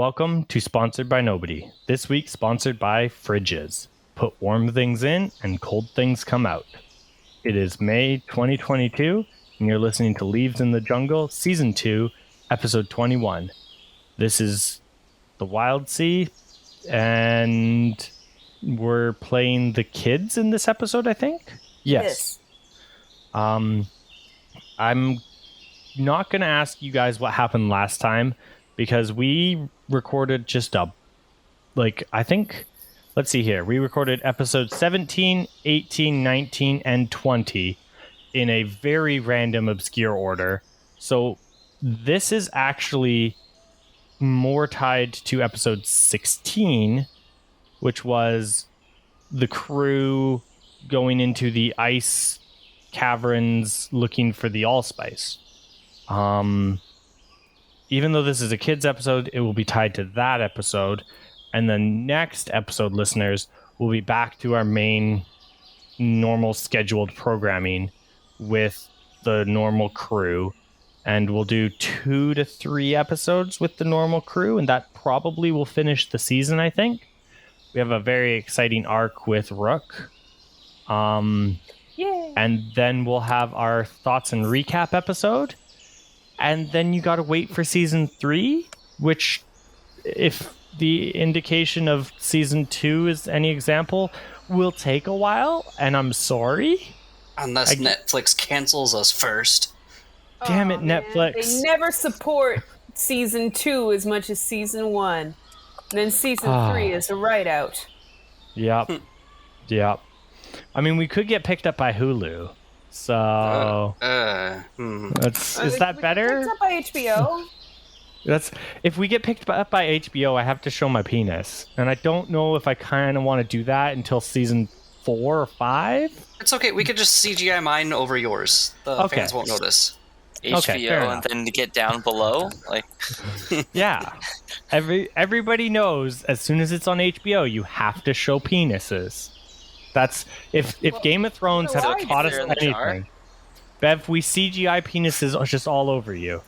Welcome to Sponsored by Nobody. This week sponsored by Fridges. Put warm things in and cold things come out. It is May 2022 and you're listening to Leaves in the Jungle, Season 2, Episode 21. This is the Wildsea and we're playing the kids in this episode, I think? Yes. I'm not going to ask you guys what happened last time because we recorded just let's see here. We recorded episodes 17, 18, 19, and 20 in a very random, obscure order. So this is actually more tied to episode 16, which was the crew going into the ice caverns looking for the allspice. Even though this is a kids episode, it will be tied to that episode. And the next episode, listeners, will be back to our main normal scheduled programming with the normal crew. And we'll do 2 to 3 episodes with the normal crew. And that probably will finish the season, I think. We have a very exciting arc with Rook. Yay. And then we'll have our thoughts and recap episode. And then you got to wait for season 3, which, if the indication of season 2 is any example, will take a while. And I'm sorry. Unless Netflix cancels us first. Damn it, man. Netflix. They never support season 2 as much as season 1. And then season 3 is a write-out. Yep. Yep. I mean, we could get picked up by Hulu. So is that better? Picked up by HBO. If we get picked up by HBO, I have to show my penis, and I don't know if I kind of want to do that until season 4 or 5. It's okay. We could just CGI mine over yours. The fans won't notice. HBO and then to get down below, like yeah. Everybody knows as soon as it's on HBO, you have to show penises. That's if Game of Thrones had taught us anything. Bev, we CGI penises just all over you.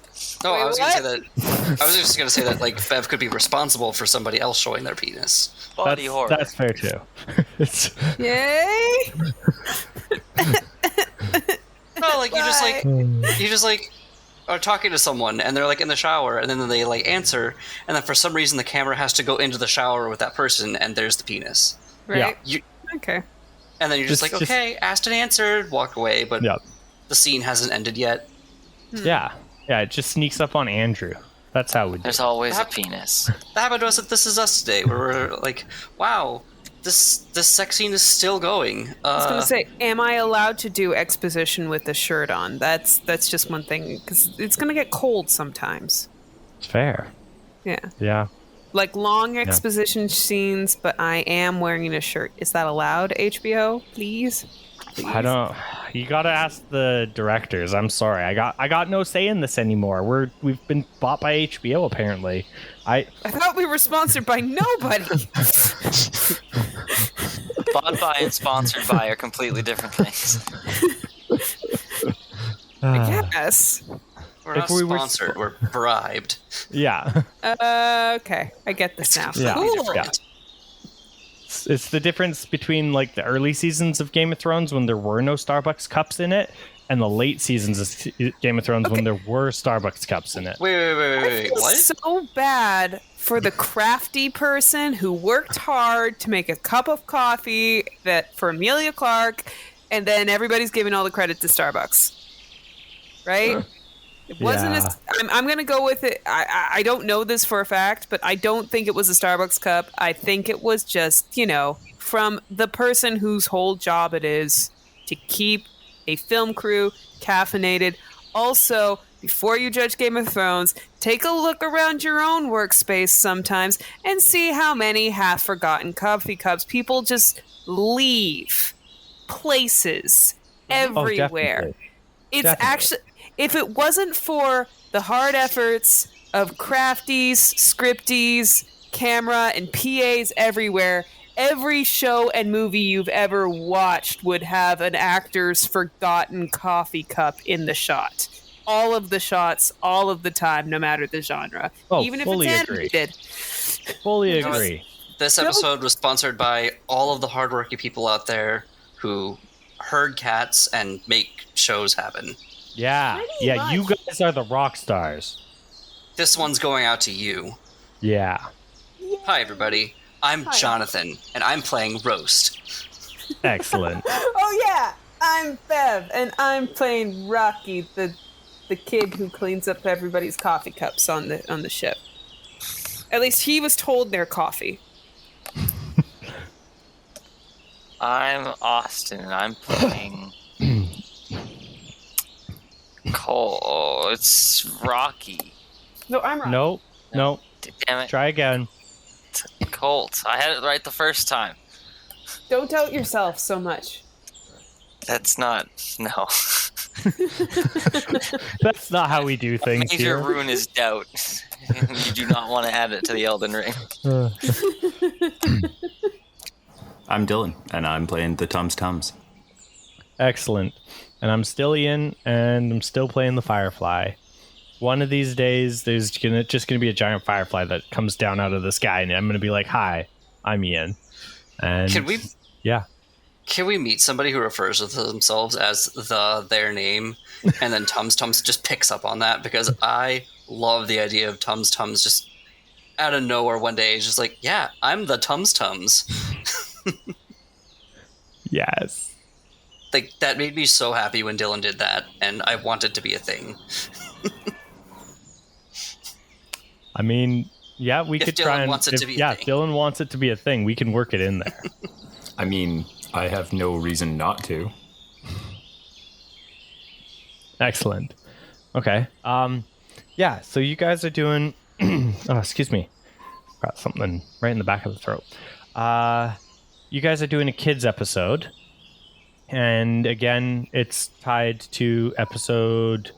No, I was going to say that. I was just going to say that like Bev could be responsible for somebody else showing their penis. Body horror. That's fair too. Yay! No, like you just are talking to someone and they're like in the shower and then they like answer and then for some reason the camera has to go into the shower with that person and there's the penis. Right. Yeah. Okay. And then you're just like, okay, asked and answered, walk away, but the scene hasn't ended yet. Yeah. Yeah, it just sneaks up on Andrew. That's how we do. There's always a penis. That happened to us at This Is Us today, where we're like, wow, this sex scene is still going. I was going to say, am I allowed to do exposition with the shirt on? That's just one thing, because it's going to get cold sometimes. It's fair. Yeah. Yeah. Like long exposition scenes, but I am wearing a shirt. Is that allowed, HBO? Please? I don't. You gotta ask the directors. I'm sorry. I got no say in this anymore. We've been bought by HBO apparently. I thought we were sponsored by nobody. Bought by and sponsored by are completely different things. I guess. We're not sponsored. We're bribed. Yeah. Okay. I get this now. Yeah. Cool. Yeah. It's the difference between like the early seasons of Game of Thrones when there were no Starbucks cups in it and the late seasons of Game of Thrones when there were Starbucks cups in it. Wait. What? So bad for the crafty person who worked hard to make a cup of coffee for Amelia Clark, and then everybody's giving all the credit to Starbucks. Right? It wasn't. I'm going to go with it. I don't know this for a fact, but I don't think it was a Starbucks cup. I think it was just, from the person whose whole job it is to keep a film crew caffeinated. Also, before you judge Game of Thrones, take a look around your own workspace sometimes and see how many half-forgotten coffee cups people just leave places everywhere. It's actually... If it wasn't for the hard efforts of crafties, scripties, camera, and PAs everywhere, every show and movie you've ever watched would have an actor's forgotten coffee cup in the shot. all of the shots, all of the time, no matter the genre. Oh, even if fully it's agree. animated. Fully agree. This episode was sponsored by all of the hardworking people out there who herd cats and make shows happen. Yeah. Pretty Yeah, much. you guys are the rock stars. This one's going out to you. Yeah. Hi, everybody. I'm Jonathan, and I'm playing Roast. Excellent. Oh yeah, I'm Bev, and I'm playing Rocky, the kid who cleans up everybody's coffee cups on the ship. At least he was told they're coffee. I'm Austin, and I'm playing Colt. Oh, it's Rocky. No, I'm Rocky. No. Damn it. Try again. It's Colt. I had it right the first time. Don't doubt yourself so much. That's not... No. That's not how we do things Major here. ruin is doubt. You do not want to add it to the Elden Ring. I'm Dylan, and I'm playing the Tums-Tums. Excellent. And I'm still Ian, and I'm still playing the Firefly. One of these days, there's just gonna be a giant firefly that comes down out of the sky, and I'm gonna be like, "Hi, I'm Ian." And Can we? Yeah. Can we meet somebody who refers to themselves as their name, and then Tums-Tums just picks up on that? Because I love the idea of Tums-Tums just out of nowhere one day. He's just like, "Yeah, I'm the Tums-Tums." Yes. Like that made me so happy when Dylan did that, and I want it to be a thing. I mean, yeah, we If could Dylan try and wants it to be a yeah, thing. if Dylan wants it to be a thing, we can work it in there. I mean, I have no reason not to. Excellent. Okay. Yeah, so you guys are doing oh, excuse me. Got something right in the back of the throat. You guys are doing a kids episode. And again, it's tied to episode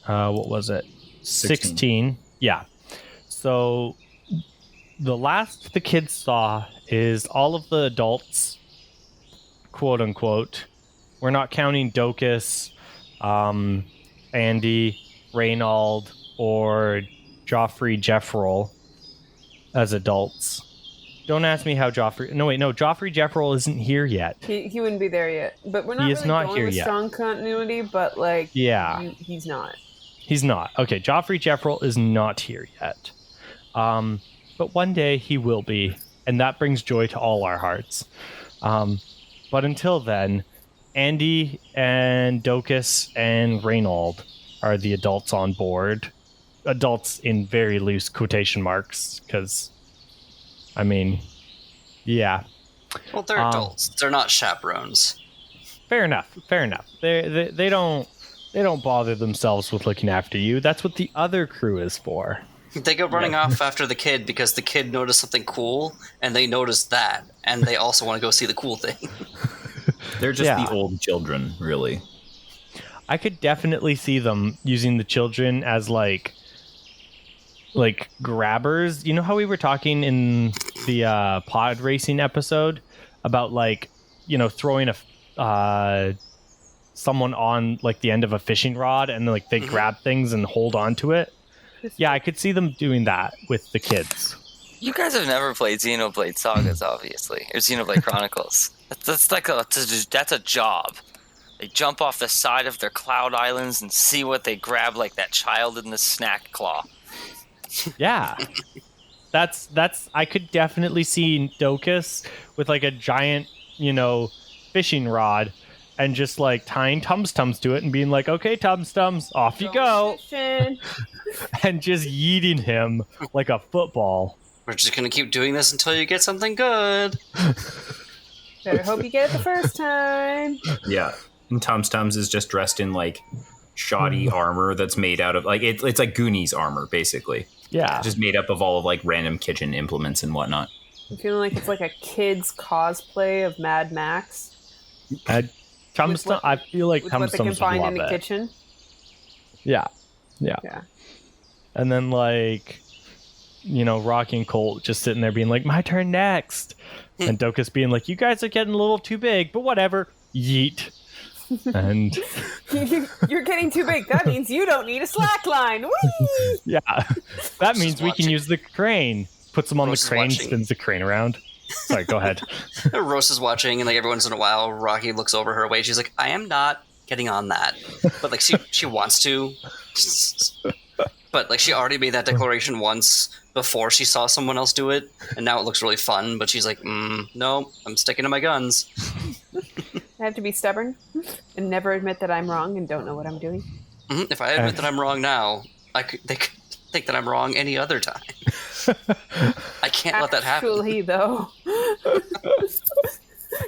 what was it? 16. Yeah. So the last the kids saw is all of the adults, quote unquote. We're not counting Docus, Andy, Reynald, or Joffrey Jeffrell as adults. Don't ask me how Joffrey... No, wait, no. Joffrey Jeffrell isn't here yet. He wouldn't be there yet. But we're not He is really not going here with yet. strong continuity, but like Yeah. he's not. He's not. Okay, Joffrey Jeffrell is not here yet. But one day he will be, and that brings joy to all our hearts. But until then, Andy and Docus and Reynald are the adults on board. Adults in very loose quotation marks, because, I mean, yeah. Well, they're adults. They're not chaperones. Fair enough. They don't bother themselves with looking after you. That's what the other crew is for. They go running off after the kid because the kid noticed something cool, and they noticed that, and they also want to go see the cool thing. They're just Yeah. the old children, really. I could definitely see them using the children as like grabbers. You know how we were talking in the pod racing episode about like, you know, throwing a someone on like the end of a fishing rod and like they grab things and hold on to it. Yeah, I could see them doing that with the kids. You guys have never played Xenoblade Sagas, obviously, or Xenoblade Chronicles. That's a job. They jump off the side of their cloud islands and see what they grab, like that child in the snack claw. Yeah. That's I could definitely see Docus with like a giant, you know, fishing rod and just like tying Tums-Tums to it and being like, "Okay, Tums-Tums, off you go." Fishing. And just yeeting him like a football. We're just going to keep doing this until you get something good. Better hope you get it the first time. Yeah. And Tums-Tums is just dressed in, like, shoddy armor that's made out of, like, it's like Goonies armor, basically. Yeah. Just made up of all of, like, random kitchen implements and whatnot. I'm feeling like it's like a kid's cosplay of Mad Max. Tums-Tums, I feel like With what they can Tums-Tums would find love in the it. kitchen. Yeah. And then like, you know, Rocky and Colt just sitting there being like, "My turn next." And Docus being like, "You guys are getting a little too big, but whatever." Yeet. And You're getting too big. That means you don't need a slack line. Whee! yeah, that means we can use the crane. Puts them on Rose the is crane, watching. spins the crane around. Sorry, go ahead. Rose is watching, and like every once in a while, Rocky looks over her way. She's like, "I am not getting on that," but like she wants to. But like she already made that declaration once before she saw someone else do it, and now it looks really fun. But she's like, "No, I'm sticking to my guns." I have to be stubborn and never admit that I'm wrong and don't know what I'm doing. If I admit that I'm wrong now, they could think that I'm wrong any other time. I can't let that happen. Actually, though.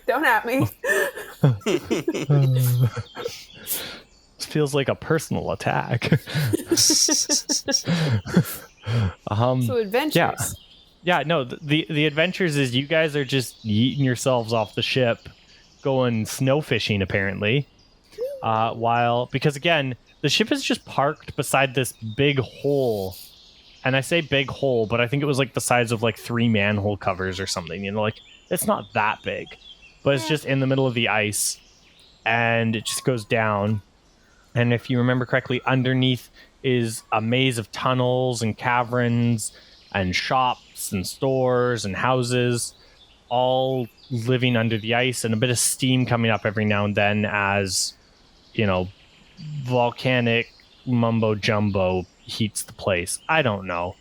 Don't at me. This feels like a personal attack. So adventures. Yeah, no, the adventures is you guys are just yeeting yourselves off the ship, going snow fishing apparently. Because again, the ship is just parked beside this big hole. And I say big hole, but I think it was like the size of like 3 manhole covers or something. You know, like it's not that big, but it's just in the middle of the ice, and it just goes down. And if you remember correctly, underneath is a maze of tunnels and caverns and shops and stores and houses, all living under the ice, and a bit of steam coming up every now and then as, you know, volcanic mumbo jumbo heats the place. I don't know.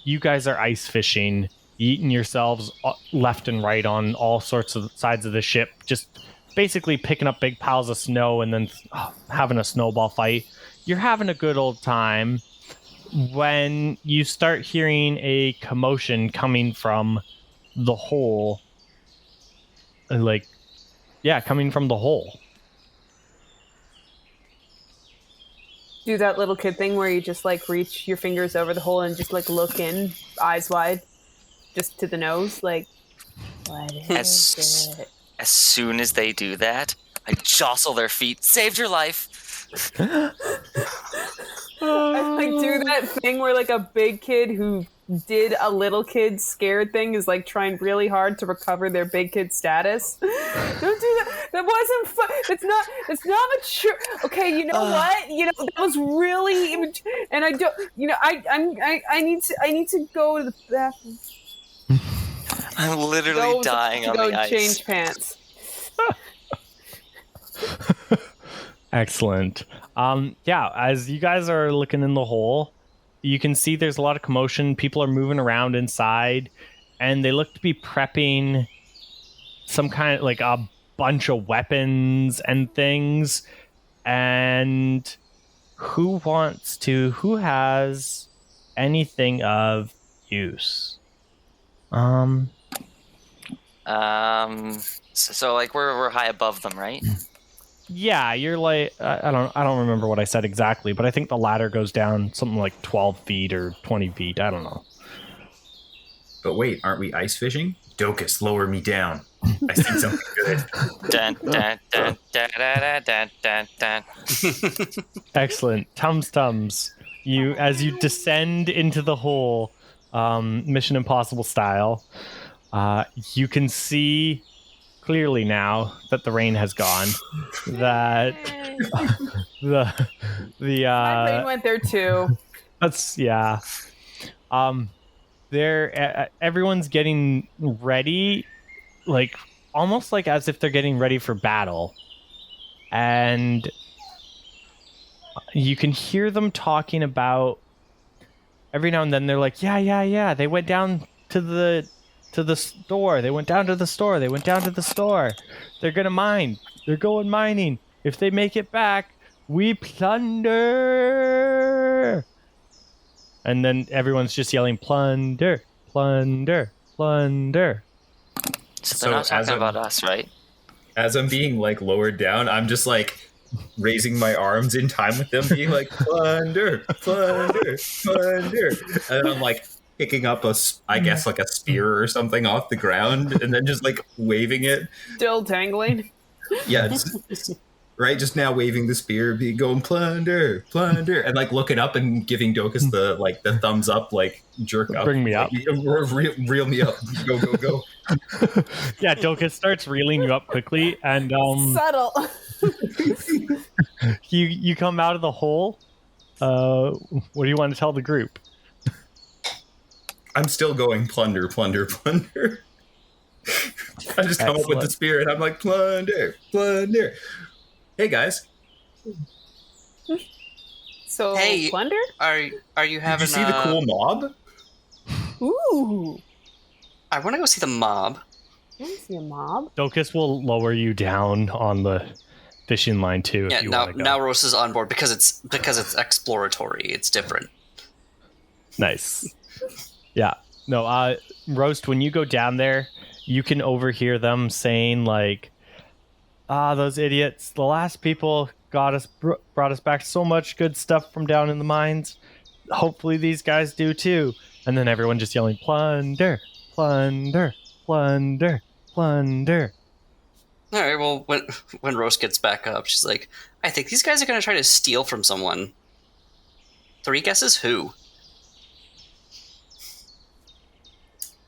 You guys are ice fishing, eating yourselves left and right on all sorts of sides of the ship, just basically picking up big piles of snow and then having a snowball fight. You're having a good old time when you start hearing a commotion coming from the hole. Coming from the hole. Do that little kid thing where you just like reach your fingers over the hole and just like look in, eyes wide, just to the nose, like, what is it? As soon as they do that, I jostle their feet. Saved your life. I like do that thing where like a big kid who did a little kid scared thing is like trying really hard to recover their big kid status. Don't do that. That wasn't fun. It's not mature. Okay, you know what? You know that was really immature. And I don't. You know, I need to go to the bathroom. I'm literally dying on the ice. Change pants. Excellent. As you guys are looking in the hole, you can see there's a lot of commotion. People are moving around inside, and they look to be prepping some kind of like a bunch of weapons and things. And who has anything of use? So like we're high above them, right? Yeah, you're like I don't remember what I said exactly, but I think the ladder goes down something like 12 feet or 20 feet. I don't know. But wait, aren't we ice fishing? Docus, lower me down. I see something good. Dun, dun, dun, dun, dun, dun, dun, dun. Excellent. Tums-Tums. As you descend into the hole, Mission Impossible style, you can see clearly now that the rain has gone. That the My brain went there too. everyone's getting ready, like almost like as if they're getting ready for battle, and you can hear them talking about every now and then. They're like, yeah, they went down to the store. They went down to the store. They're gonna mine. They're going mining. If they make it back, we plunder. And then everyone's just yelling, plunder, plunder, plunder. So they're not talking about us, right? As I'm being like lowered down, I'm just like raising my arms in time with them, being like, plunder, plunder, plunder. And I'm like picking up I guess like a spear or something off the ground, and then just like waving it. Still tangling. Yeah. right? Just now waving the spear, going plunder, plunder, and like looking up and giving Dokus the thumbs up, like jerk up, Bring me like, up. reel me up, go go go. Yeah, Dokus starts reeling you up quickly, and Subtle. you come out of the hole. What do you want to tell the group? I'm still going plunder, plunder, plunder. I just come up with the spear and I'm like plunder, plunder. Hey guys, So Hey. plunder? Are you did having? you see the cool mob? Ooh. I want to go see the mob. I don't see a mob. Dokus will lower you down on the fishing line too. Yeah, if you now want to go. now Rose is on board because it's exploratory. It's different. Nice. Yeah. No, Roast, when you go down there, you can overhear them saying like, those idiots, the last people brought us back so much good stuff from down in the mines. Hopefully these guys do too. And then everyone just yelling, plunder, plunder, plunder, plunder. All right. Well, when Rose gets back up, she's like, "I think these guys are going to try to steal from someone." 3 guesses? Who?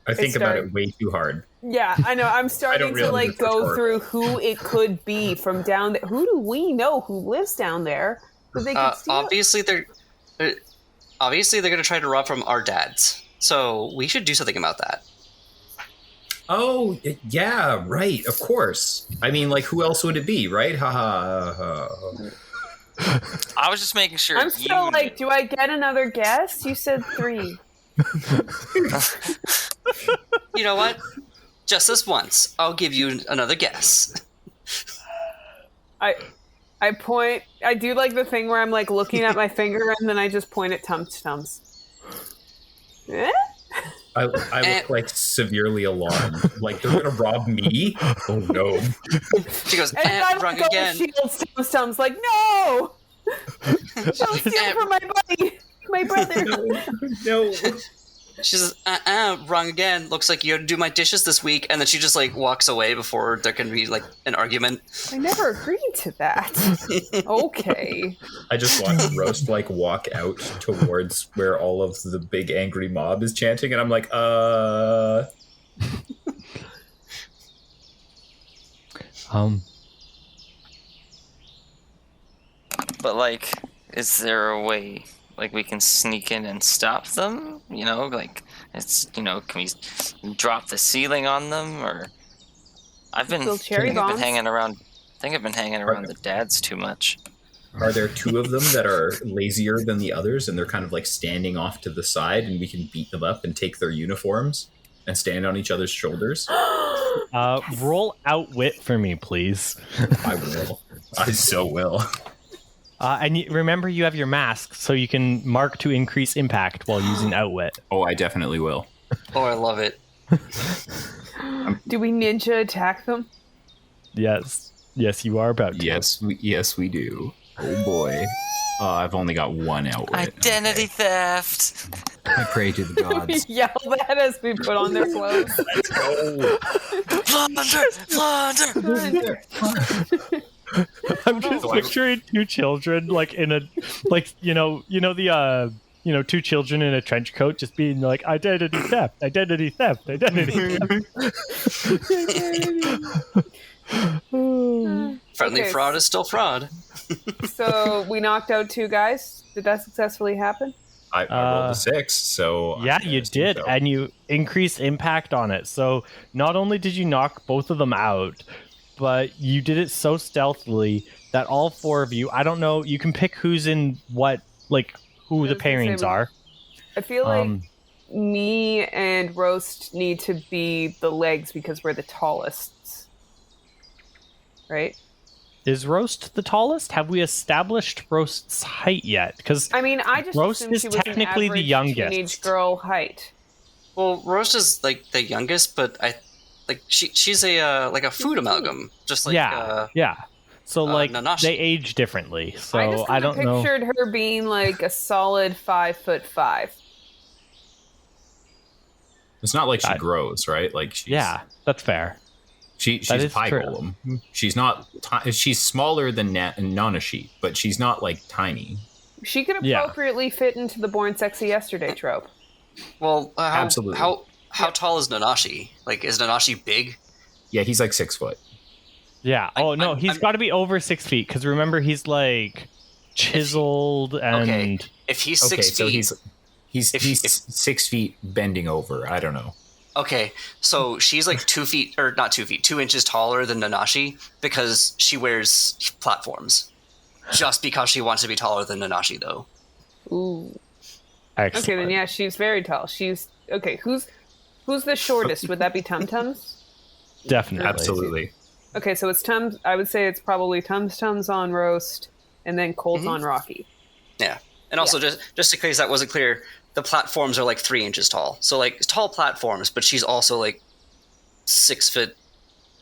I think about it way too hard. Yeah, I know. I'm starting to like go through who it could be from down there. Who do we know who lives down there that they could steal? Obviously they're going to try to rob from our dads. So we should do something about that. Oh yeah, right. Of course. I mean, like, who else would it be, right? Ha ha. I was just making sure. I'm still like, do I get another guess? You said 3. You know what? Just this once, I'll give you another guess. I point. I do like the thing where I'm like looking at my finger and then I just point at Tums-Tums. Eh? I look like severely alarmed. Like, they're gonna rob me? Oh no. She goes, And I'm wrong like, again. shields Tums-Tums like, no! Don't steal from my buddy, my brother. No. She says, wrong again. Looks like you had to do my dishes this week. And then she just like walks away before there can be like an argument. I never agreed to that. Okay. I just watch Roast like walk out towards where all of the big angry mob is chanting, and I'm like, But like, is there a way like we can sneak in and stop them? You know, like can we drop the ceiling on them? Or I've been hanging around. I think I've been hanging around the dads too much. Are there 2 of them that are lazier than the others, and they're kind of like standing off to the side, and we can beat them up and take their uniforms and stand on each other's shoulders? Roll outwit for me, please. I will. I so will. And remember, you have your mask, so you can mark to increase impact while using outwit. Oh, I definitely will. Oh, I love it. Do we ninja attack them? Yes, you are about to. Yes, we do. Oh boy. I've only got 1 outwit. Identity theft. I pray to the gods. Yell that as we put on their clothes. Let's go. Plunder. I'm just picturing 2 children like in a the 2 children in a trench coat just being like identity theft. Friendly fraud is still fraud. So we knocked out 2 guys. Did that successfully happen? I rolled a 6, so yeah, you did, so. And you increased impact on it. So not only did you knock both of them out, but you did it so stealthily that all 4 of you, I don't know, you can pick who's in what, like who the pairings are. I feel like me and Roast need to be the legs because we're the tallest. Right? Is Roast the tallest? Have we established Roast's height yet? Because I mean, I just Roast assumed is she was technically an the youngest teenage girl height. Well, Roast is like the youngest, but she's a food amalgam, just like yeah. So like Nanashi. they age differently. So I don't pictured know. her being like a solid 5'5". It's not like she grows, right? Like yeah, that's fair. She's That a is pie true. golem. She's not. She's smaller than Nanashi, but she's not like tiny. She could Yeah. appropriately fit into the Born Sexy Yesterday trope. Well, Absolutely. How tall is Nanashi? Like, is Nanashi big? Yeah, he's like 6 foot. Yeah. Oh no, he's got to be over 6 feet because remember he's like chiseled and. Okay. If he's 6 feet, so he's 6 feet bending over. I don't know. okay, so she's like 2 feet, or not 2 feet, 2 inches taller than Nanashi because she wears platforms. Just because she wants to be taller than Nanashi, though. Ooh. Excellent. Okay, then yeah, she's very tall. She's okay. Who's the shortest? Would that be Tums-Tums? Definitely. Absolutely. Okay, so it's Tums. I would say it's probably Tums-Tums on Roast, and then Colt on Rocky. Yeah. And also, just in case that wasn't clear, the platforms are like 3 inches tall. So, like, tall platforms, but she's also like 6 foot.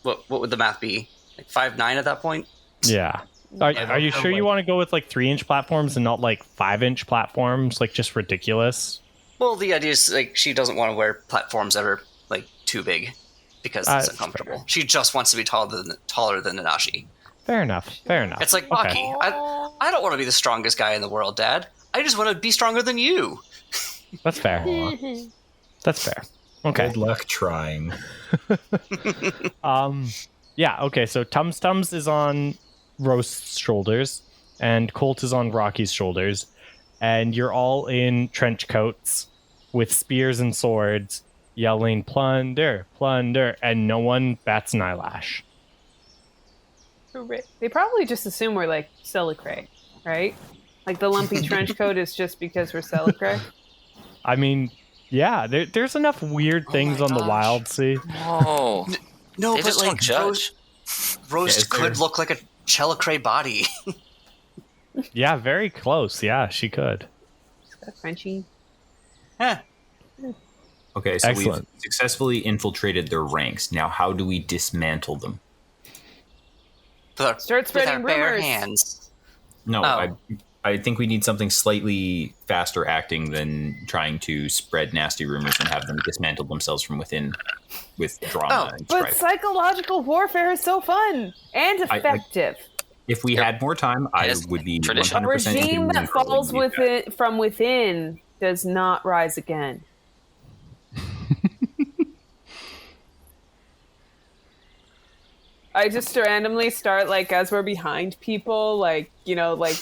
What would the math be? Like 5'9" at that point? Yeah. Are you sure you want to go with like 3-inch platforms and not like 5-inch platforms? Like just ridiculous. Well, the idea is like she doesn't want to wear platforms that are like too big because it's That's uncomfortable. fair. She just wants to be taller than Nanashi. Fair enough. Fair enough. It's like Okay. Bucky. I don't want to be the strongest guy in the world, Dad. I just want to be stronger than you. That's fair. That's fair. Okay. Good luck trying. Yeah. Okay. So Tums-Tums is on Roast's shoulders, and Colt is on Rocky's shoulders, and you're all in trench coats with spears and swords, yelling "Plunder! Plunder!" and no one bats an eyelash. They probably just assume we're like Celicrae, right? Like the lumpy trench coat is just because we're Celicrae. I mean, yeah. There's enough weird things my on the gosh. Wildsea. Oh, No, they but just like don't judge. Roast could look like a Chelicrae body. Yeah, very close. Yeah, she could. Frenchie. Huh. Okay, so Excellent. we've successfully infiltrated their ranks. Now, how do we dismantle them? Start spreading with our bare rumors. hands. No, Oh. I think we need something slightly faster acting than trying to spread nasty rumors and have them dismantle themselves from within with drama and But strife. psychological warfare is so fun and effective. If we had more time, I Yes, would be tradition. 100% A regime into that falls rolling these guys. from within does not rise again. I just randomly start, like, as we're behind people, like, you know, like,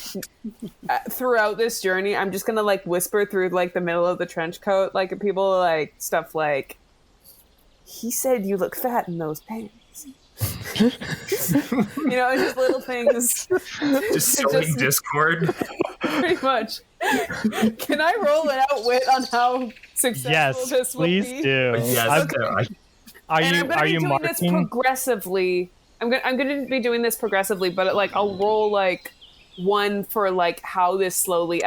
throughout this journey, I'm just gonna, like, whisper through, like, the middle of the trench coat, like, at people, like, stuff like, he said you look fat in those pants. You know, just little things. Just sowing discord. Pretty much. Can I roll an outwit on how successful Yes, this will please be? do. Yes, Are And you I'm gonna are be you doing this marking? progressively. I'm gonna be doing this progressively, but like I'll roll like one for like how this will slowly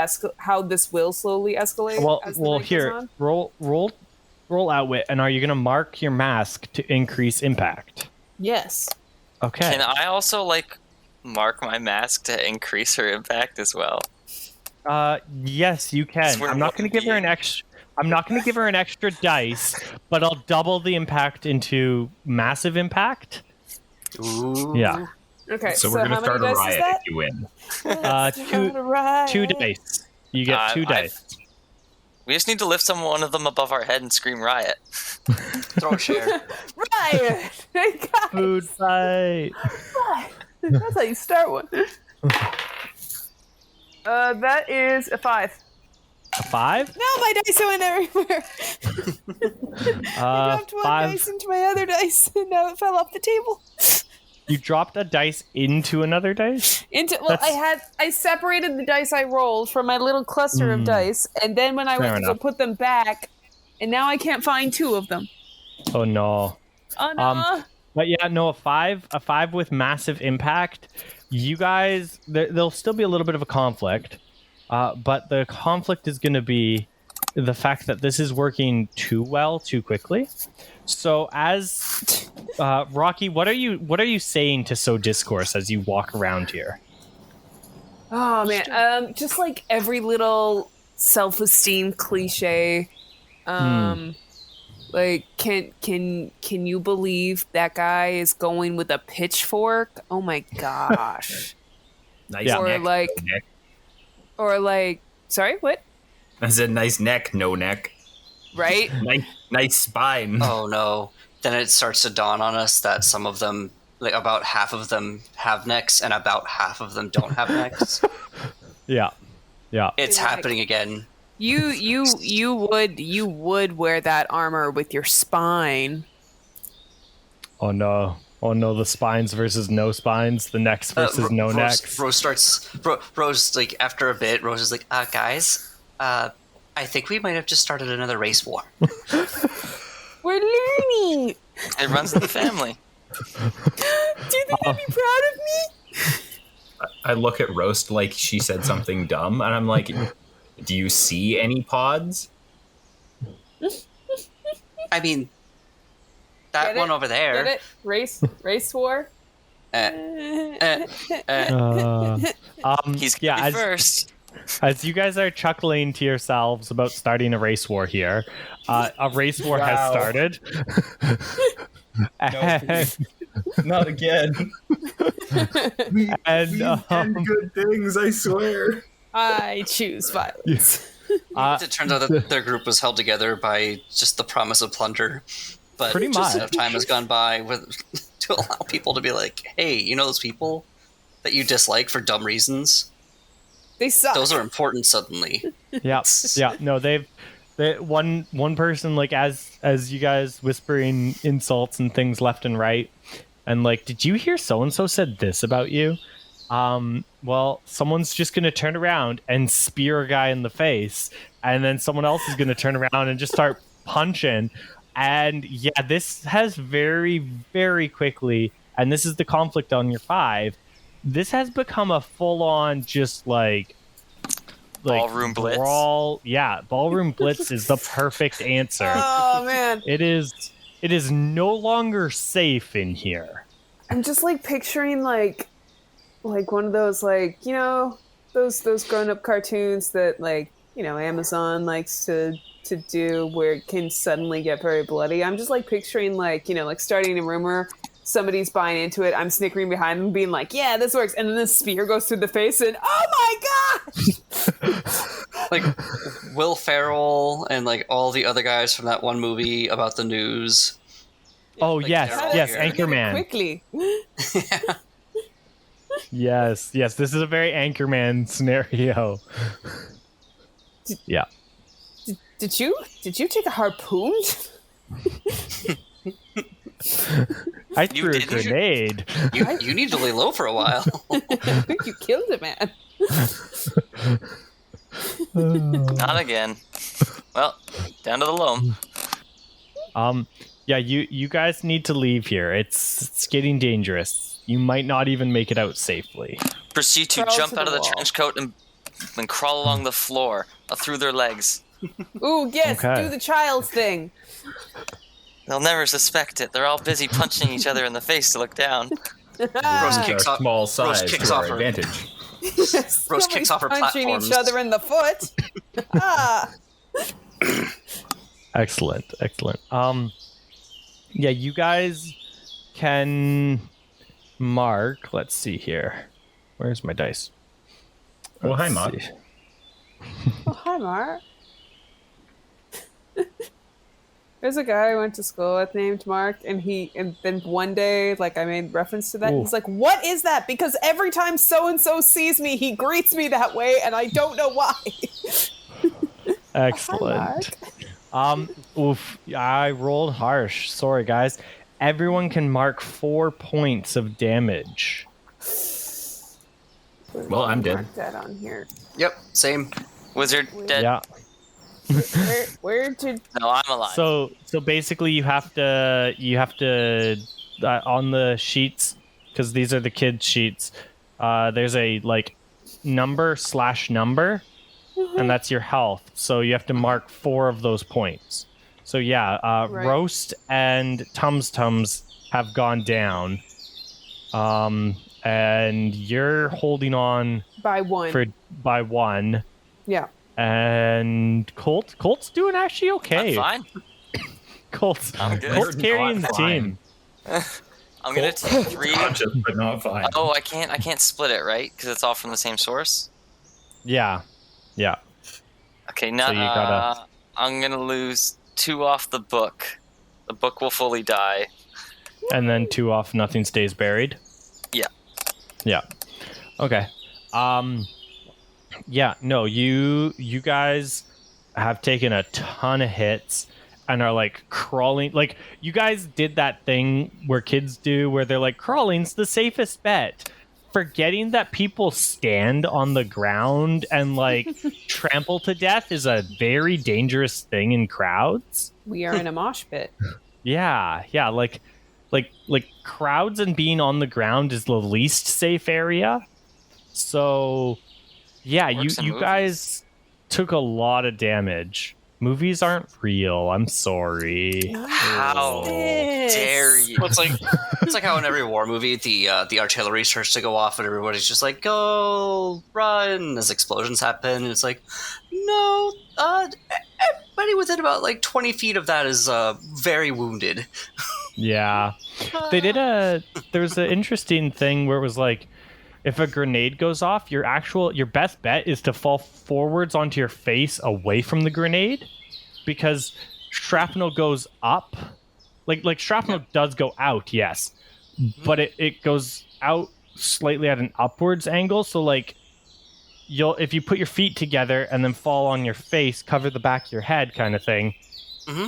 escalate. Well, as the night goes here, on. roll outwit, and are you gonna mark your mask to increase impact? Yes. Okay. Can I also like mark my mask to increase her impact as well? Yes, you can. Swear I'm not what going to give her an being. extra. I'm not going to give her an extra dice, but I'll double the impact into massive impact. Ooh. Yeah. Okay. So we're how going to many start a dice is riot that? if you win. Two dice. You get two dice. We just need to lift one of them above our head and scream riot. Throw a share. Riot! Hey guys, Food fight. riot. That's how you start one. That is a 5. A 5? No, my dice went everywhere. I dropped one 5. dice into my other dice, and now it fell off the table. You dropped a dice into another dice? I separated the dice I rolled from my little cluster of dice, and then when I Fair went to enough. put them back, and now I can't find 2 of them. Oh no. Oh no! But yeah, no, a 5 with massive impact. You guys, there'll still be a little bit of a conflict, but the conflict is going to be the fact that this is working too well, too quickly. So, as Rocky, what are you saying to sow discourse as you walk around here? Oh man, just like every little self-esteem cliche. Like, can you believe that guy is going with a pitchfork? Oh my gosh. Nice Yeah. neck. Or like, sorry, what? I said nice neck, no neck. Right? Nice spine. Oh no. Then it starts to dawn on us that some of them, like about half of them have necks and about half of them don't have necks. Yeah. It's Like- happening again. You would wear that armor with your spine. Oh no, the spines versus no spines, the necks versus no necks. Rose, like, after a bit, Rose is like, guys, I think we might have just started another race war. We're learning. It runs in the family. Do you think they'd be proud of me? I look at Roast like she said something dumb, and I'm like, do you see any pods? I mean, that Get it? one over there. Get it? Race war. He's gonna be as, first. as you guys are chuckling to yourselves about starting a race war here, a race war has Wow. started. And, Not again. and good things, I swear. I choose violence. It turns out that their group was held together by just the promise of plunder. But Pretty just much. enough time has gone by to allow people to be like, hey, you know those people that you dislike for dumb reasons? They suck. Those are important suddenly. yeah. No, they one person, like, as you guys whispering insults and things left and right, and like, did you hear so and so said this about you? Well, someone's just gonna turn around and spear a guy in the face, and then someone else is gonna turn around and just start punching. And yeah, this has very, very quickly, and this is the conflict on your 5. This has become a full-on just like Ballroom blitz. brawl. Yeah, ballroom blitz is the perfect answer. Oh man, It is no longer safe in here. I'm just like picturing like one of those, like, you know, those grown-up cartoons that, like, you know, Amazon likes to do, where it can suddenly get very bloody. I'm just like picturing, like, you know, like starting a rumor, somebody's buying into it, I'm snickering behind them being like, yeah, this works, and then the spear goes through the face and oh my gosh. Like Will Ferrell and like all the other guys from that one movie about the news. Oh, Like, yes, they're all yes, here. Anchorman. Quickly. Yes, this is a very Anchorman scenario. Yeah. Did you take a harpoon? I You threw a didn't? grenade. You need to lay low for a while. I think you killed it, man. Not again. Well, down to the loam. Yeah, you guys need to leave here. It's getting dangerous. You might not even make it out safely. Proceed to Crawl jump to out the of the wall. trench coat and crawl along the floor through their legs. Ooh, yes, Okay. do the child thing. They'll never suspect it. They're all busy punching each other in the face to look down. Rose Our kicks off. small Rose size kicks to off our her. advantage. Rose kicks off her punching platforms. each other in the foot. Ah. Excellent. Yeah, you guys can mark. Let's see here. Where's my dice? Oh, hi, Let's Mark. see. Oh, hi, Mark. There's a guy I went to school with named Mark, and then one day, like, I made reference to that. Ooh. He's like, "What is that?" Because every time so and so sees me, he greets me that way, and I don't know why. Excellent. Oof. I rolled harsh. Sorry, guys. Everyone can mark 4 points of damage. Well, I'm dead. Mark that on here. Yep, same. Wizard dead. Yeah. Where did? No, I'm alive. So basically, you have to on the sheets, because these are the kids' sheets. There's a like number/number, and that's your health. So you have to mark 4 of those points. So yeah, Right. Roast and Tums-Tums have gone down, and you're holding on By one. by 1. Yeah. And Colt's doing actually okay. I'm fine. Colt's I'm good. Colt's carrying the team. I'm gonna take 3. Conscious, but not fine. Oh, I can't split it, right? Because it's all from the same source. Yeah. Okay, now So you gotta- I'm gonna lose 2 off the book. The book will fully die. And then 2 off. Nothing stays buried. Yeah. Okay. Yeah. No. You guys have taken a ton of hits and are like crawling. Like you guys did that thing where kids do, where they're like, crawling's the safest bet, forgetting that people stand on the ground and like trample to death is a very dangerous thing in crowds. We are in a mosh pit. Yeah, like crowds and being on the ground is the least safe area. So yeah, you movies. guys took a lot of damage. Movies aren't real. I'm sorry. How dare you? Well, it's like how in every war movie the artillery starts to go off and everybody's just like, go run as explosions happen, and it's like, no, everybody within about like 20 feet of that is very wounded. Yeah. They did there's an interesting thing where it was like, if a grenade goes off, your best bet is to fall forwards onto your face away from the grenade, because shrapnel goes up. Like shrapnel does go out, yes, but it goes out slightly at an upwards angle. So like if you put your feet together and then fall on your face, cover the back of your head kind of thing,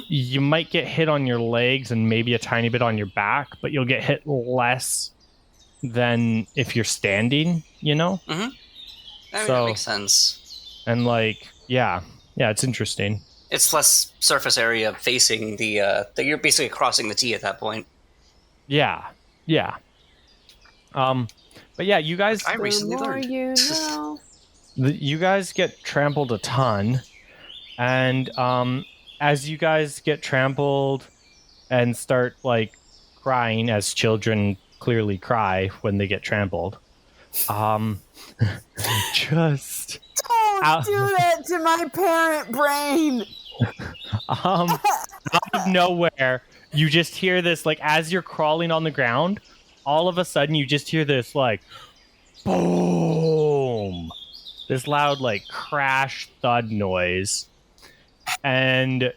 you might get hit on your legs and maybe a tiny bit on your back, but you'll get hit less than if you're standing, you know? I mean, that makes sense. And like, yeah, it's interesting. It's less surface area facing the you're basically crossing the T at that point. Yeah. But yeah, you guys, I recently The more learned. you know. you guys get trampled a ton, and as you guys get trampled and start like crying, as children clearly cry when they get trampled, just Don't do that to my parent brain. out of nowhere, you just hear this, like, as you're crawling on the ground, all of a sudden you just hear this like boom, this loud like crash thud noise, and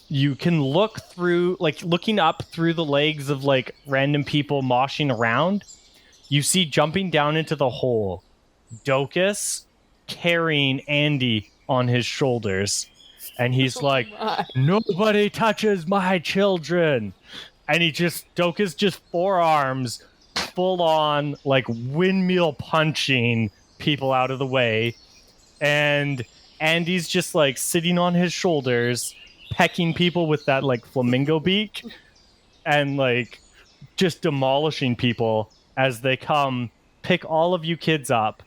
you can look through, like, looking up through the legs of like random people moshing around. You see jumping down into the hole Docus carrying Andy on his shoulders, and he's like, nobody touches my children. And Docus just forearms full on like windmill punching people out of the way, and Andy's just like sitting on his shoulders pecking people with that like flamingo beak, and like just demolishing people as they come, pick all of you kids up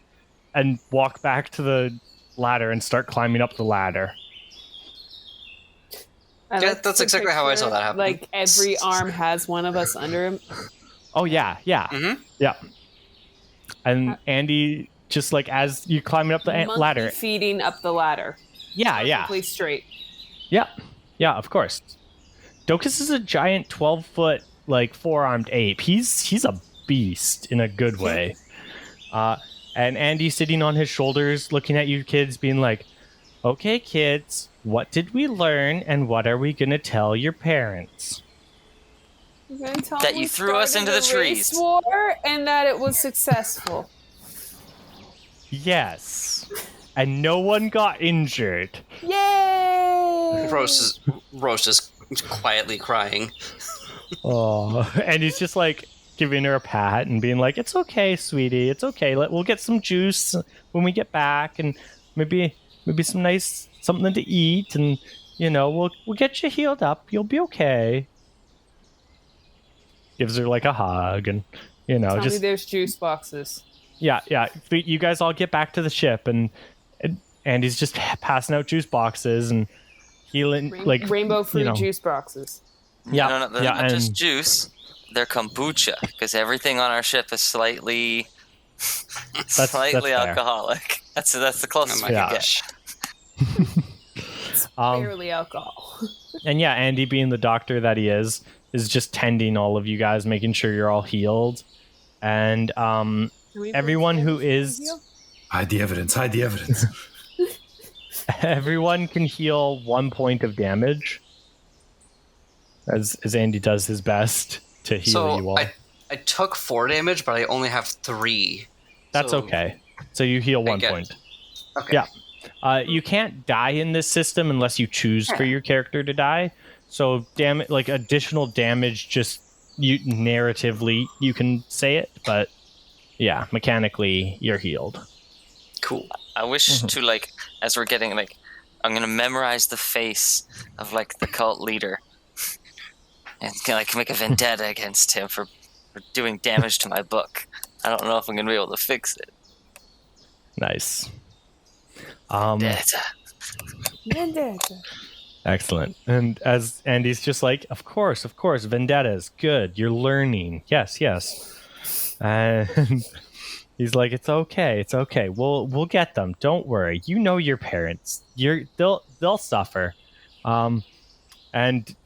and walk back to the ladder and start climbing up the ladder. Yeah, that's exactly how I saw that happen. Like every arm has one of us under him. Oh yeah. Yeah. And Andy, just like as you climbing up the Monkey ladder, feeding up the ladder. yeah, Perfectly straight. yeah, of course. Docus is a giant 12-foot like four-armed ape. He's a beast in a good way. And Andy sitting on his shoulders, looking at you kids, being like, "Okay, kids, what did we learn, and what are we gonna tell your parents?" You're gonna tell That them you we threw us started into the a race trees. war and that it was successful. Yes. And no one got injured. Yay! Roast is quietly crying. Oh, and he's just like giving her a pat and being like, "It's okay, sweetie. It's okay. We'll get some juice when we get back, and maybe some nice something to eat, and you know, we'll get you healed up. You'll be okay." Gives her like a hug, and you know, Tell me just there's juice boxes. yeah. You guys all get back to the ship, and Andy's just passing out juice boxes and healing, like Rainbow fruit you know. juice boxes. Yeah, No, they're yeah, not just and- juice. They're kombucha, because everything on our ship is slightly That's fair. alcoholic. That's the closest Oh we my can gosh. Barely alcohol. And yeah, Andy, being the doctor that he is just tending all of you guys, making sure you're all healed. And everyone who is... Hide the evidence, hide the evidence. Everyone can heal 1 point of damage. As Andy does his best to heal you all. I took 4 damage, but I only have 3. That's okay. So you heal 1 point. Okay. Yeah. You can't die in this system unless you choose for your character to die. So additional damage, just narratively you can say it, but yeah, mechanically you're healed. Cool. I wish to as we're getting I'm gonna memorize the face of the cult leader and make a vendetta against him for doing damage to my book. I don't know if I'm gonna be able to fix it. Nice. Vendetta. Excellent. And as Andy's just of course, vendettas, good. You're learning. Yes. And he's like, it's okay. We'll get them. Don't worry. You know your parents. They'll suffer. And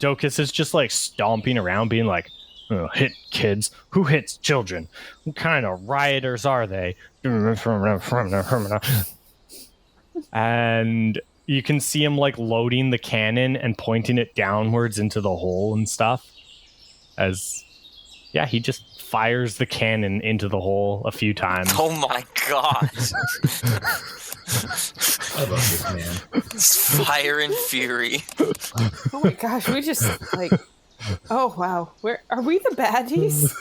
Docus is just stomping around, being like, oh, hit kids. Who hits children? What kind of rioters are they? And you can see him loading the cannon and pointing it downwards into the hole and stuff. He just fires the cannon into the hole a few times. Oh my god. I love this man. It's fire and fury. Oh my gosh, we just oh wow. Where are we the baddies?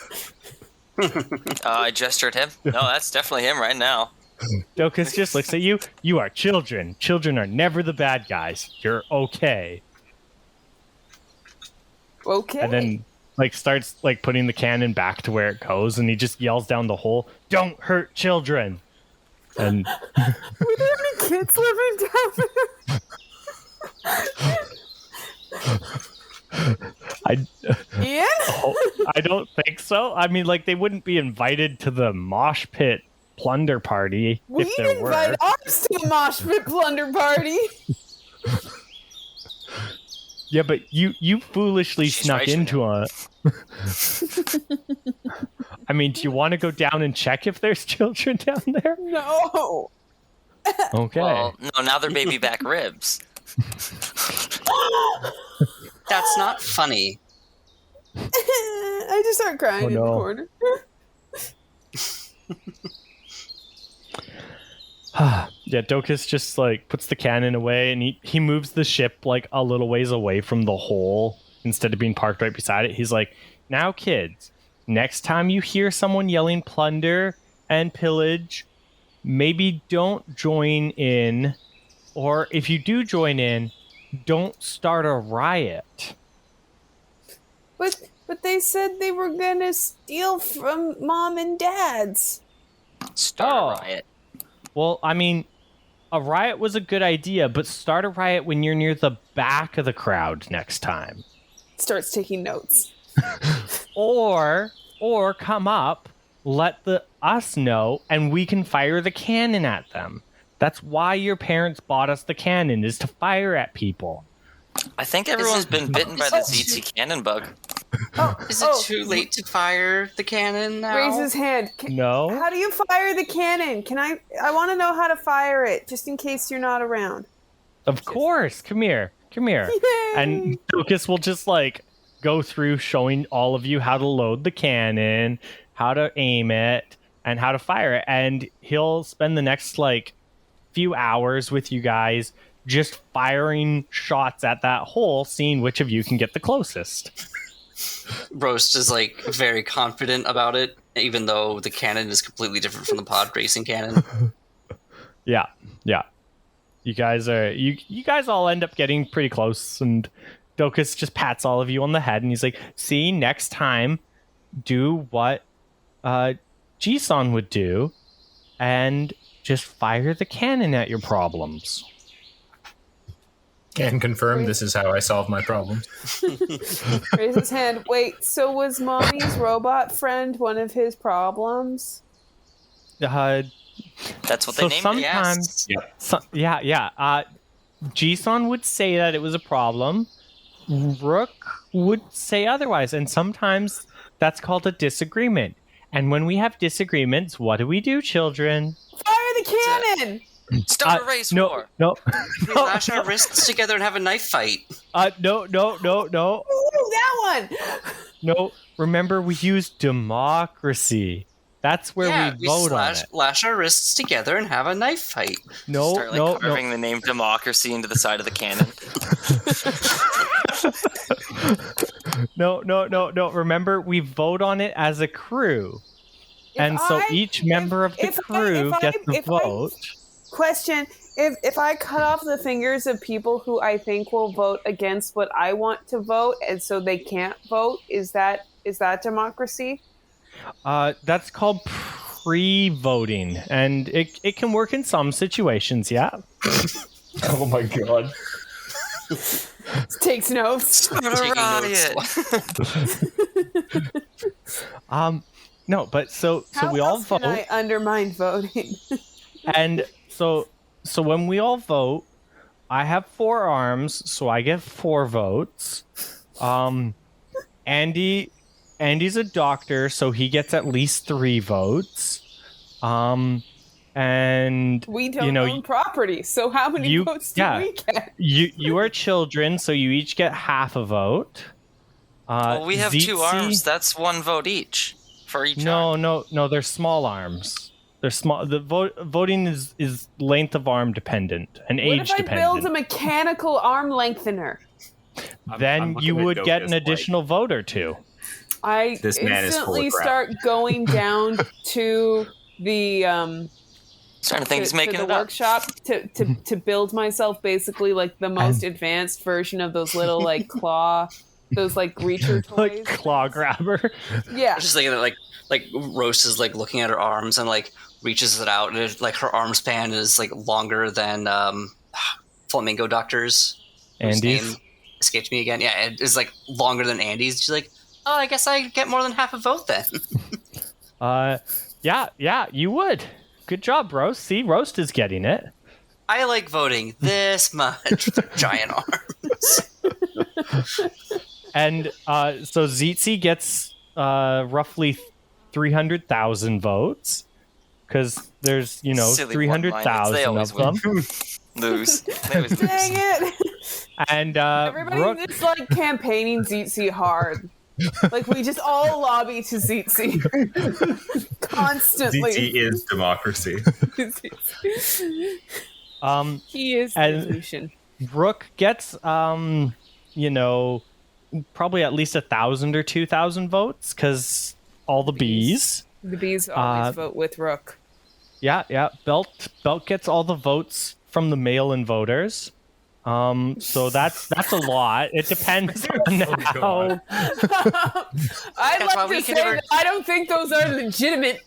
I gestured him. No, that's definitely him right now. Docus just looks at you. You are children. Children are never the bad guys. You're okay. Okay. And then starts putting the cannon back to where it goes, and he just yells down the hole, "Don't hurt children." And were there any kids living down there? Ian? I don't think so. I mean, they wouldn't be invited to the mosh pit plunder party if there were. We invite ours to a mosh pit plunder party. Yeah, but you foolishly snuck into a... I mean, do you want to go down and check if there's children down there? No. Okay. Well, no, now they're baby back ribs. That's not funny. I just start crying in the corner. Yeah, Docus just puts the cannon away, and he moves the ship a little ways away from the hole instead of being parked right beside it. He's like, now kids, next time you hear someone yelling plunder and pillage, maybe don't join in, or if you do join in, don't start a riot. But they said they were gonna steal from mom and dad's. Start a riot. Well, I mean, a riot was a good idea, but start a riot when you're near the back of the crowd next time. Starts taking notes. Or come up, let us know, and we can fire the cannon at them. That's why your parents bought us the cannon, is to fire at people. I think everyone's been bitten by the ZT cannon bug. Is it too late to fire the cannon now? Raise his hand. No. How do you fire the cannon? I want to know how to fire it, just in case you're not around. Of course. Come here. Yay! And Lucas will just go through showing all of you how to load the cannon, how to aim it, and how to fire it. And he'll spend the next few hours with you guys just firing shots at that hole, seeing which of you can get the closest. Roast is very confident about it, even though the cannon is completely different from the pod racing cannon. Yeah. You guys all end up getting pretty close, and Docus just pats all of you on the head, and he's like, see, next time, do what Ji-san would do, and just fire the cannon at your problems. Can confirm this is how I solve my problems. Raise his hand. Wait, so was Mommy's robot friend one of his problems? That's what they named it. Sometimes, Yep. Jisun would say that it was a problem. Rook would say otherwise, and sometimes that's called a disagreement. And when we have disagreements, what do, children? Fire the cannon! Start a race war. No, We lash our wrists together and have a knife fight. no. Ooh, that one! No, remember we use democracy. That's where we vote on it. Lash our wrists together and have a knife fight. No, Start carving the name democracy into the side of the cannon. No. Remember, we vote on it as a crew. So each member of the crew gets the vote. Question, if I cut off the fingers of people who I think will vote against what I want to vote, and so they can't vote, is that democracy? That's called pre-voting, and it can work in some situations, yeah. Oh my god. Takes notes. Riot. No, but so we all vote. How else can I undermine voting? And so when we all vote, I have 4 arms, so I get 4 votes. Andy's a doctor, so he gets at least 3 votes. And we don't own property, so how many votes do we get? You are children, so you each get half a vote. Well, we have 2 arms. That's 1 vote each for each arm. No, they're small arms. They're small. The voting is length of arm dependent and age dependent. What if I build a mechanical arm lengthener? Then you would get an additional vote or 2. I instantly start going down to the starting to think he's making the workshop to build myself basically like the most advanced version of those little like claw, those like reacher toys, like claw grabber. Yeah, I'm just thinking that like Rose is like looking at her arms and like reaches it out, and it, like her arm span is like longer than Flamingo Doctor's. Andy's name escaped me again. Yeah, it is like longer than Andy's. She's like, oh, I guess I get more than half a vote then. Yeah, you would. Good job, Roast. See, Roast is getting it. I like voting this much with giant arms. And so Wildsea gets roughly 300,000 votes because there's 300,000 of them. Lose. Dang it! And everybody's just like campaigning Wildsea hard. Like we just all lobby to Wildsea constantly. Wildsea is democracy. He is the solution. Rook gets probably at least 1,000 or 2,000 votes because all the bees. The bees always vote with Rook. Yeah. Belt gets all the votes from the mail-in voters. So that's a lot. It depends on how. I'd like to say that I don't think those are legitimate.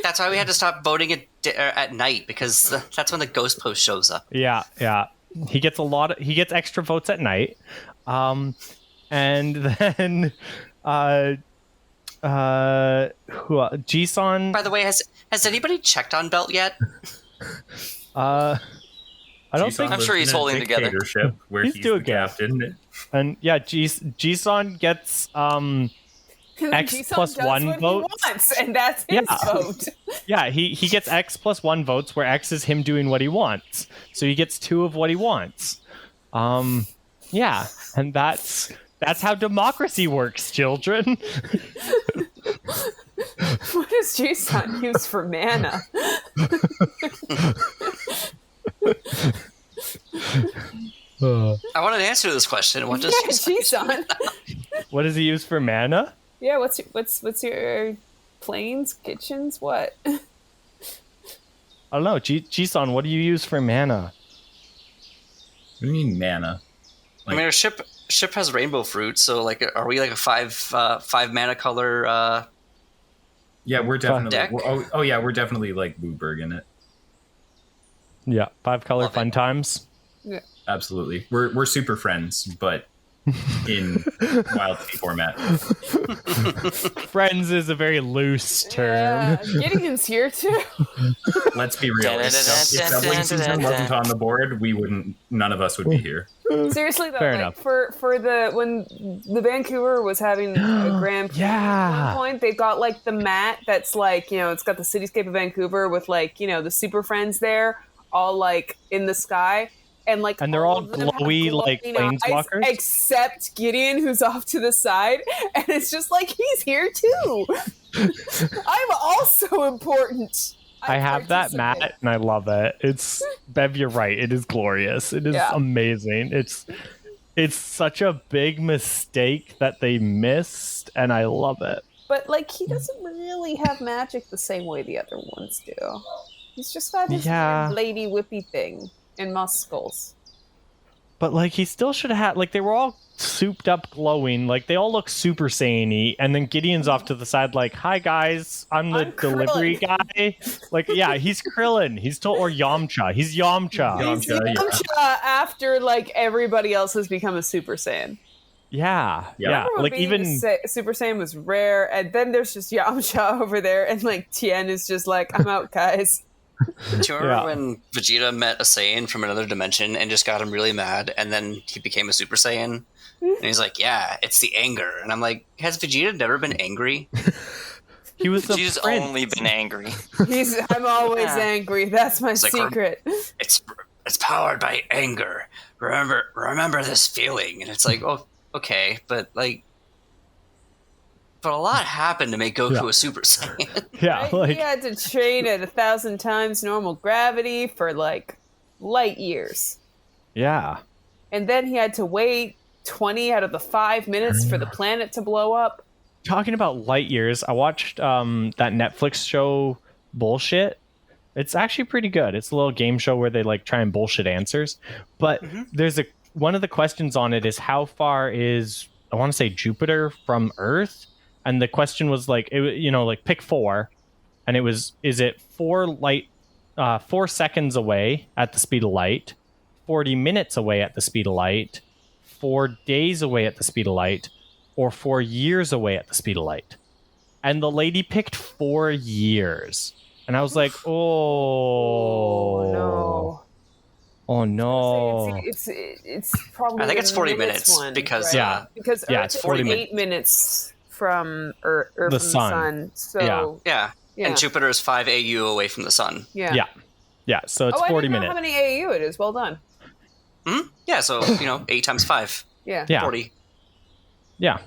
That's why we had to stop voting at night, because that's when the ghost post shows up. Yeah. He gets he gets extra votes at night. And then Jisun. By the way, has anybody checked on Belt yet? I don't think. I'm sure he's holding together. Where he's doing the captain. And yeah, Jisun gets X plus 1 votes. He wants, and that's his vote. Yeah, he gets X plus 1 votes, where X is him doing what he wants. So he gets 2 of what he wants. Yeah, and that's how democracy works, children. What does Jisun use for mana? I want an answer to this question. What does Jisun? What does he use for mana? Yeah, what's your planes, kitchens, what? I don't know. Jisun, what do you use for mana? What do you mean mana? I mean, our ship has rainbow fruit, so like, are we like a five mana color? Yeah, we're definitely. Deck? We're definitely like Blueberg in it. Yeah, 5 color Love fun it. times. Yeah. Absolutely, we're super friends, but in Wildsea format. Friends is a very loose term. Gideon's here too. Let's be real. If doubling season wasn't on the board, none of us would be here. Seriously though, Fair like enough. for when the Vancouver was having a Grand Prix at one point, they've got like the mat that's like, it's got the cityscape of Vancouver with like, the Super Friends there, all like in the sky. And they're all of them have glowy, like, glowing eyes, planeswalkers? except Gideon, who's off to the side, and it's just like he's here too. I'm also important. I have that mat and I love it. It's Bev, you're right. It is glorious. It is amazing. It's such a big mistake that they missed, and I love it. But like he doesn't really have magic the same way the other ones do. He's just got his weird lady whippy thing and muscles. But like he still should have had, like, they were all souped up glowing, like they all look Super Saiyan-y, and then Gideon's off to the side like, hi guys, I'm the delivery guy. Like, yeah, he's Krillin. Or Yamcha. He's Yamcha. He's Yamcha after like everybody else has become a Super Saiyan. Yeah. Like even Super Saiyan was rare, and then there's just Yamcha over there, and like Tien is just like, I'm out, guys. Do you remember when Vegeta met a Saiyan from another dimension and just got him really mad, and then he became a Super Saiyan? And he's like, yeah, it's the anger. And I'm like, has Vegeta never been angry? He was Vegeta's only been angry. I'm always angry. That's my secret. It's powered by anger. Remember this feeling. And it's like, oh, okay, but a lot happened to make Goku a Super Saiyan. Yeah, he had to train at 1,000 times normal gravity for like light years. Yeah. And then he had to wait 20 out of the 5 minutes for the planet to blow up. Talking about light years, I watched that Netflix show Bullshit. It's actually pretty good. It's a little game show where they like try and bullshit answers. But there's one of the questions on it is, how far is, I want to say, Jupiter from Earth? And the question was like, pick 4, and it was, is it 4 seconds away at the speed of light, 40 minutes away at the speed of light, 4 days away at the speed of light, or 4 years away at the speed of light? And the lady picked 4 years, and I was like, oh no. It's probably. I think it's 40 minutes one, because right? Because it's 48 minutes from Earth, from the sun. So and Jupiter is 5 AU away from the sun. Yeah. So it's 40 I didn't minutes. know how many AU it is. Well done. Yeah, so 8 times 5. Yeah. 40. Yeah.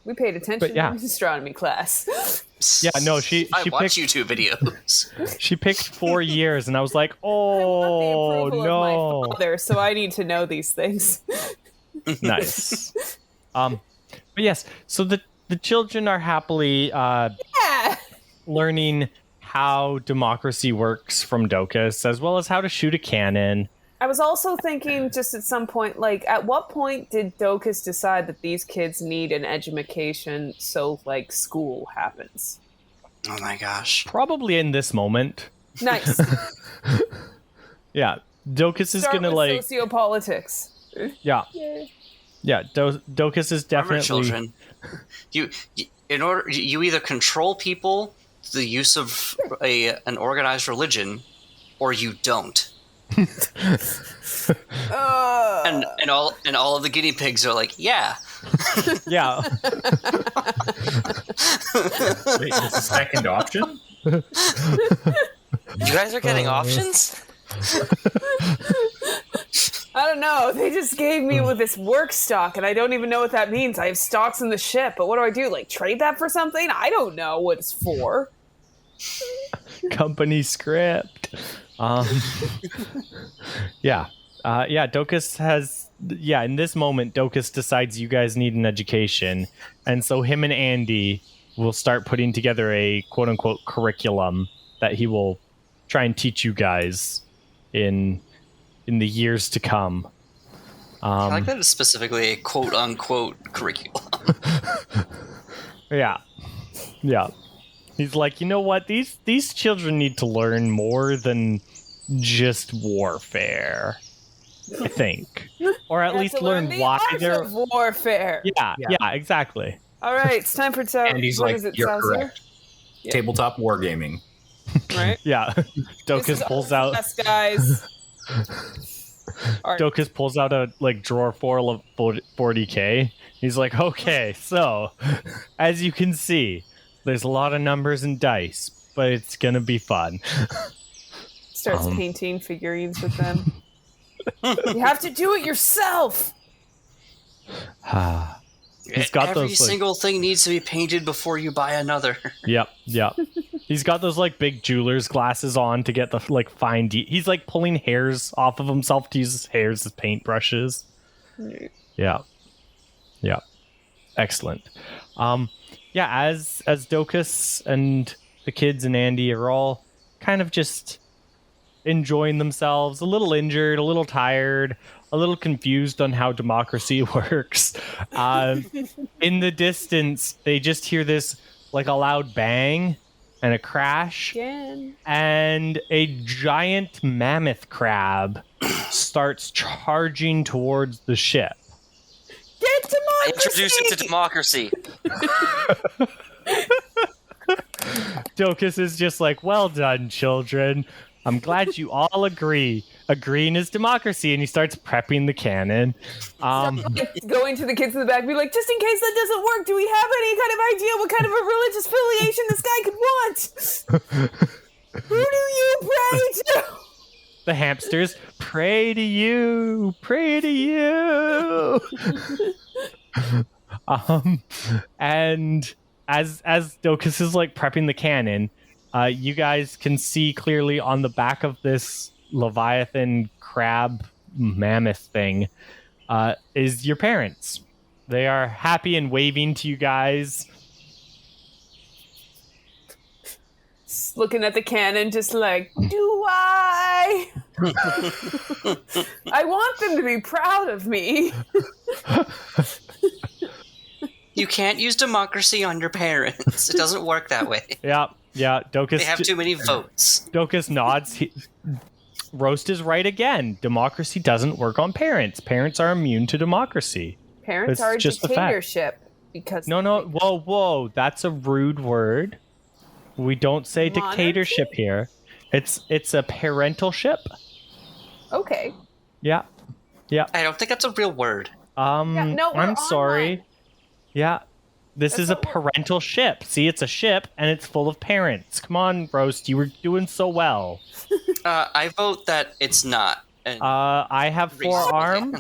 We paid attention in astronomy class. Yeah, no, I watch YouTube videos. She picked 4 years, and I was like, oh, I want the approval of my father, so I need to know these things. Nice. But yes, so the children are happily learning how democracy works from Docus, as well as how to shoot a cannon. I was also thinking, just at some point, like, at what point did Docus decide that these kids need an education so, like, school happens? Oh my gosh. Probably in this moment. Nice. Yeah. Docus is going to, like... sociopolitics. Yeah. Yeah, Docus is definitely... Remember, children, you either control people through the use of an organized religion, or you don't. And all of the guinea pigs are like, yeah. Yeah. Wait, there's a second option? You guys are getting options? I don't know. They just gave me with this work stock, and I don't even know what that means. I have stocks in the ship, but what do I do? Like, trade that for something? I don't know what it's for. Company script. Docus has... Yeah, in this moment, Docus decides you guys need an education, and so him and Andy will start putting together a quote-unquote curriculum that he will try and teach you guys in the years to come. I like that it's specifically a quote-unquote curriculum. Yeah. He's like, you know what? These children need to learn more than just warfare. I think, or at You have least to learn the why art they're. of warfare. Yeah, exactly. All right, it's time for And he's what like, is it, "You're Salzar? correct. Yeah. Tabletop wargaming." Right? Yeah, This Dokus is pulls all out. for us, guys. Art. Dokus pulls out a drawer full of 40K. He's like, okay, so as you can see, there's a lot of numbers and dice, but it's gonna be fun. Starts painting figurines with them. You have to do it yourself. He's got Every those, like- single thing needs to be painted before you buy another. Yep. He's got those like big jeweler's glasses on to get the like fine. He's like pulling hairs off of himself to use his hairs as paintbrushes. Yeah. Excellent. As Dokus and the kids and Andy are all kind of just enjoying themselves, a little injured, a little tired, a little confused on how democracy works. In the distance, they just hear this like a loud bang and a crash, Again. and a giant mammoth crab starts charging towards the ship. Get democracy! Introduce it to democracy. Dokus is just like, well done, children. I'm glad you all agree. Agreeing is democracy, and he starts prepping the cannon. Going to the kids in the back, be like, just in case that doesn't work, do we have any kind of idea what kind of a religious affiliation this guy could want? Who do you pray to? The hamsters pray to you, pray to you. And as Dokus is like prepping the cannon, you guys can see clearly on the back of this Leviathan crab mammoth thing is your parents. They are happy and waving to you guys. Looking at the cannon, just like, do I? I want them to be proud of me. You can't use democracy on your parents. It doesn't work that way. Yeah. Dokus. They have too many votes. Dokus nods. Roast is right again. Democracy doesn't work on parents. Parents are immune to democracy. Parents It's are a just a fact. dictatorship because No. Whoa. That's a rude word. We don't say Monarchy? dictatorship here. It's a parental ship. Okay. Yeah. I don't think that's a real word. no, we're I'm sorry. online. Yeah. This That's is a what we're- parental ship. See, it's a ship and it's full of parents. Come on, Roast. You were doing so well. I vote that it's not. And I have 4 arms.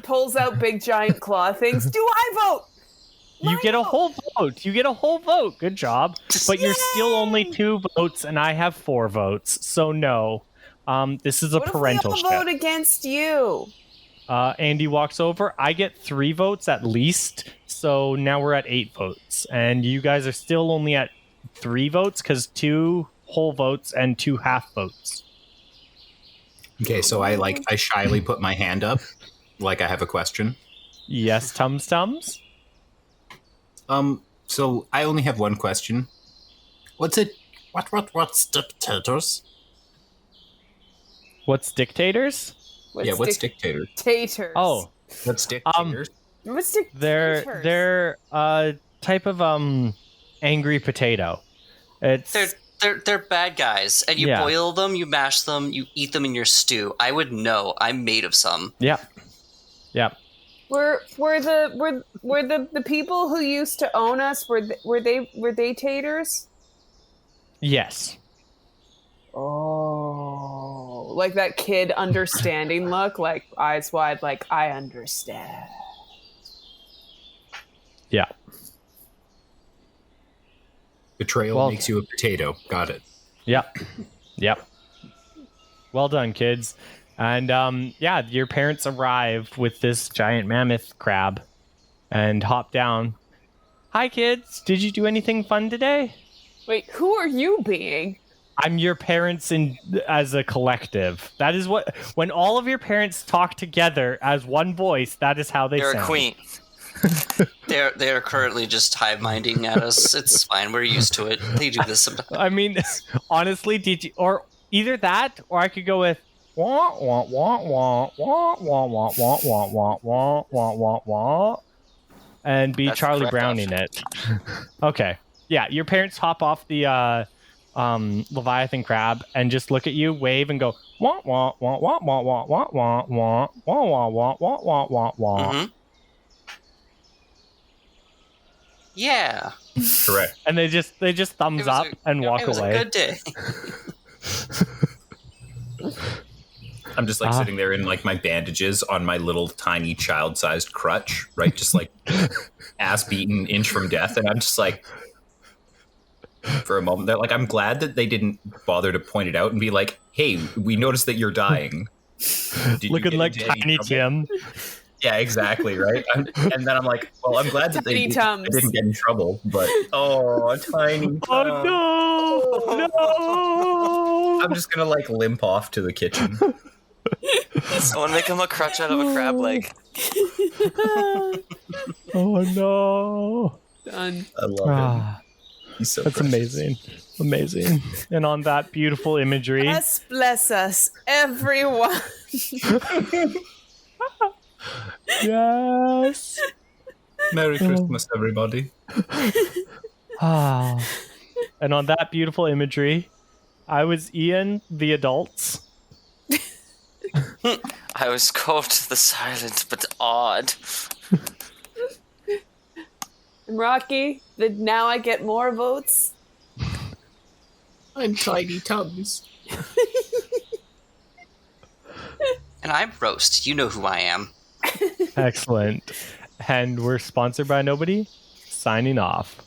Pulls out big giant claw things. Do I vote? You get a whole vote. Good job. But you're still only 2 votes, and I have 4 votes. So no. This is a What parental if we all vote ship. against you? Andy walks over. I get 3 votes at least. So now we're at 8 votes. And you guys are still only at 3 votes because 2 whole votes and 2 half votes. Okay, so I shyly put my hand up, like I have a question. Yes, Tums-Tums? So I only have one question. What's dictators? What's dictators? What's dictators? Dictators. Oh, What's dictators? What's dictators? they're a type of angry potato. It's they're bad guys, and you Yeah. boil them, you mash them, you eat them in your stew. I would know. I'm made of some. Yep. Were the people who used to own us were they taters? Yes. Oh, like that kid understanding look, like eyes wide, like I understand. Yeah. Betrayal Well- makes you a potato. Got it. Yep. Well done, kids. And your parents arrive with this giant mammoth crab and hop down. Hi, kids. Did you do anything fun today? Wait, who are you being? I'm your parents as a collective. That is what when all of your parents talk together as one voice. That is how they You're sound. a queen. They're currently just hive minding at us. It's fine. We're used to it. They do this sometimes. I mean, honestly, did you or either that or I could go with wah wah wah wah wah wah wah wah wah wah wah wah wah wah, and be That's the Charlie correct Browning it. Okay, yeah, your parents hop off the Leviathan crab and just look at you, wave, and go wah wah wah wah wah wah wah wah wah wah wah wah wah wah wah wah. Mm-hmm. Yeah. Correct. And they just thumbs up and walk It was away. a good day. I'm just like sitting there in like my bandages on my little tiny child-sized crutch, right? Just like ass beaten, inch from death, and I'm just like, for a moment, they're like, I'm glad that they didn't bother to point it out and be like, "Hey, we noticed that you're dying." Did you Looking get like into any Tiny trouble? Tim. Yeah, exactly, right? And then I'm like, well, I'm glad that Tiny I Tums. didn't get in trouble, but tiny Tums. Oh no! I'm just gonna like limp off to the kitchen. Someone make him a crutch out of a crab leg. Oh no! Done. I love him. He's so That's precious. amazing. And on that beautiful imagery, Yes, bless us, everyone. yes. Merry Christmas, everybody. And on that beautiful imagery, I was Ian, the adults. I was Colt, the silent but odd. I'm Rocky. Now I get more votes. I'm Tiny Tums. And I'm Roast. You know who I am. Excellent. And we're sponsored by nobody. Signing off.